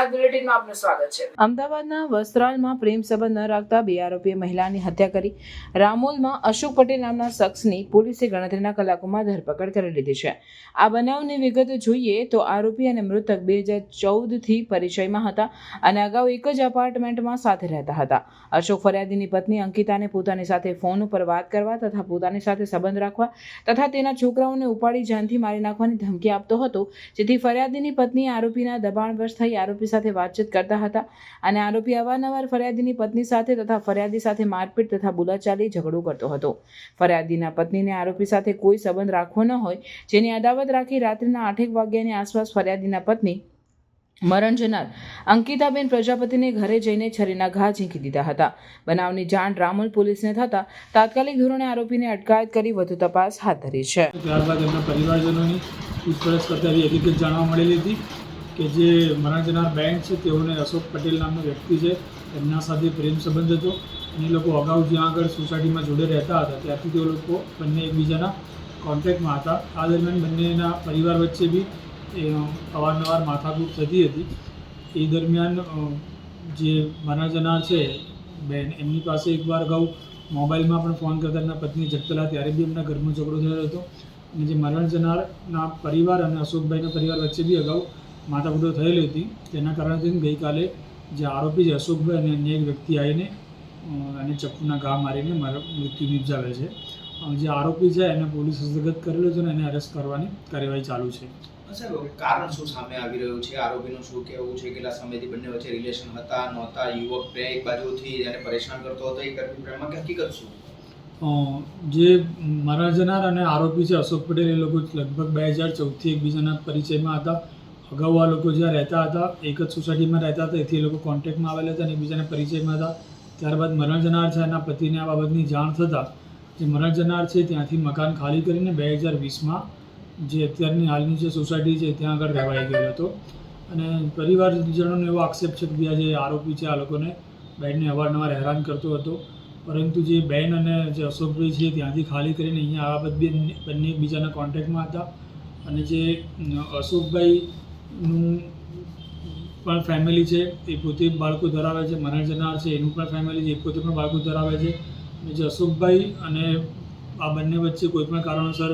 ગુજરાત બુલેટિનમાં આપનું સ્વાગત છે। અમદાવાદના વસ્ત્રાલમાં પ્રેમ સંબંધ ન રાખતા 2 આરોપીએ મહિલાની હત્યા કરી। રામોલમાં અશોક પટેલ નામના શખ્સની પોલીસે ગણતરીના કલાકોમાં ધરપકડ કરી લીધી છે। આ બનાવની વિગત જોઈએ તો આરોપી અને મૃતક 2014થી પરિચયમાં હતા અને અગાઉ એક જ એપાર્ટમેન્ટમાં સાથે રહેતા હતા। અશોક ફરિયાદીની પત્ની અંકિતાને પોતાની સાથે ફોન ઉપર વાત કરવા તથા પોતાની સાથે સંબંધ રાખવા તથા તેના છોકરાઓને ઉપાડી જાનથી મારી નાખવાની ધમકી આપતો હતો, જેથી ફરિયાદીની પત્ની આરોપીના દબાણવશ થઈ આરોપી સાથે વાતચીત કરતા હતા અને આરોપી અવારનવાર ફરિયાદીની પત્ની સાથે તથા ફરિયાદી સાથે મારપીટ તથા બોલાચાલી ઝઘડો કરતો હતો। ફરિયાદીના પત્નીને આરોપી સાથે કોઈ સંબંધ રાખવો ન હોય, જેની અદાવત રાખી રાત્રિના 8 વાગ્યાની આસપાસ ફરિયાદીના પત્ની મરણ જનાર અંકિતાબેન પ્રજાપતિને ઘરે જઈને છરીના ઘા ઝીંકી દીધા હતા। બનાવની જાણ રામોલ પોલીસને થતાં તાત્કાલિક ધોરણે આરોપીને અટકાયત કરી વધુ તપાસ હાથ ધરી છે। ત્યારબાદ એમના પરિવારજનોની પૂછપરછ કરતા એવી હકીકત જાણવા મળેલી હતી કે જે મરણ જનાર બેન છે તેઓને અશોક પટેલ નામનો વ્યક્તિ છે એમના સાથે પ્રેમ સંબંધ હતો અને એ લોકો અગાઉ જ્યાં આગળ સોસાયટીમાં જોડે રહેતા હતા ત્યારથી તેઓ લોકો બંને એકબીજાના કોન્ટેક્ટમાં હતા। આ દરમિયાન બંનેના પરિવાર વચ્ચે બી અવારનવાર માથાકૂટ થતી હતી। એ દરમિયાન જે મરણ જનાર છે બેન એમની પાસે એકવાર અગાઉ મોબાઈલમાં પણ ફોન કરતા એમના પત્ની જગતલા ત્યારે બી એમના ઘરમાં ઝઘડો થયો હતો અને જે મરણ જનારના પરિવાર અને અશોકભાઈના પરિવાર વચ્ચે બી અગાઉ માથાકૂટો થયેલી હતી। તેના કારણે ગઈકાલે જે આરોપી છે અશોકભાઈ અને અન્ય એક વ્યક્તિ આવીને અને ચપ્પુના ઘા મારીને મૃત્યુ નિપજાવે છે। જે આરોપી છે એને પોલીસ હસ્તગત કરેલો છે અને એને અરેસ્ટ કરવાની કાર્યવાહી ચાલુ છે। કારણ શું સામે આવી રહ્યું છે? આરોપીનું શું કહેવું છે? કેટલા સમયથી બંને વચ્ચે રિલેશન હતા નહોતા? યુવક એક બાજુથી એને પરેશાન કરતો હતો, એ પ્રેમમાં કે હકીકત શું? જે મરણ જનાર અને આરોપી છે અશોક પટેલ એ લોકો લગભગ 2014થી એકબીજાના પરિચયમાં હતા। અગાઉ આ લોકો જ્યાં રહેતા હતા એક જ સોસાયટીમાં રહેતા હતા, એથી એ લોકો કોન્ટેક્ટમાં આવેલા હતા અને એકબીજાના પરિચયમાં હતા। ત્યારબાદ મરણ જનાર છે એના પતિને આ બાબતની જાણ થતાં જે મરણ જનાર છે ત્યાંથી મકાન ખાલી કરીને 2020માં જે અત્યારની હાલની જે સોસાયટી છે ત્યાં આગળ રહેવાઈ ગયેલો હતો અને પરિવારજનોનો એવો આક્ષેપ છે કે જે આરોપી છે આ લોકોને બેનને અવારનવાર હેરાન કરતો હતો, પરંતુ જે બેન અને જે અશોકભાઈ છે ત્યાંથી ખાલી કરીને અહીંયા આ બાબત બંને એકબીજાના કોન્ટેક્ટમાં હતા અને જે અશોકભાઈનું પણ ફેમિલી છે એ પોતે બાળકો ધરાવે છે, મરણ જનાર છે એનું પણ ફેમિલી છે એ પોતે પણ બાળકો ધરાવે છે અને જે અશોકભાઈ અને આ બંને વચ્ચે કોઈપણ કારણોસર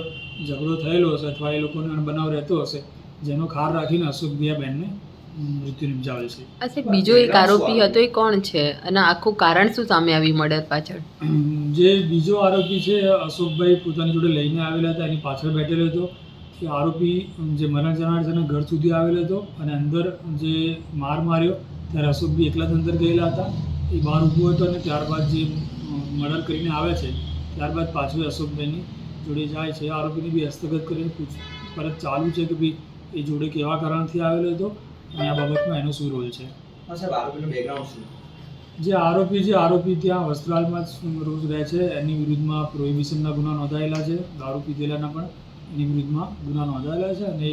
ઝઘડો થયેલો હશે અથવા એ લોકોનો બનાવ રહેતો હશે જેનો ખાર રાખીને અશોકભાઈ આ બેનને મૃત્યુ નિપજાવેલ છે। અચ્છા, બીજો એક આરોપી હતો એ કોણ છે અને આખું કારણ શું સામે આવી મર્ડર પાછળ? જે બીજો આરોપી છે અશોકભાઈ પોતાની જોડે લઈને આવેલા હતા, એની પાછળ બેઠેલો હતો। એ આરોપી જે મરણ જનાર છે એના ઘર સુધી આવેલો હતો અને અંદર જે માર માર્યો ત્યારે અશોકભાઈ એકલા જ અંદર ગયેલા હતા, એ બહાર ઊભો હતો અને ત્યારબાદ જે મર્ડર કરીને આવે છે ત્યારબાદ પાછું અશોકભાઈની જોડે જાય છે। આરોપીને બી હસ્તગત કરીને પૂછપરછ ચાલુ છે કે ભાઈ એ જોડે કેવા કારણથી આવેલો હતો અને આ બાબતમાં એનો શું રોલ છે। આરોપીનું બેકગ્રાઉન્ડ શું? જે આરોપી ત્યાં વસ્ત્રાલમાં જ રોજ રહે છે, એની વિરુદ્ધમાં પ્રોહિબિશનના ગુના નોંધાયેલા છે, દારૂ પીધેલાના પણ એની વિરુદ્ધમાં ગુના નોંધાયેલા છે અને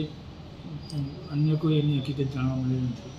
અન્ય કોઈ એની હકીકત જાણવા મળી નથી।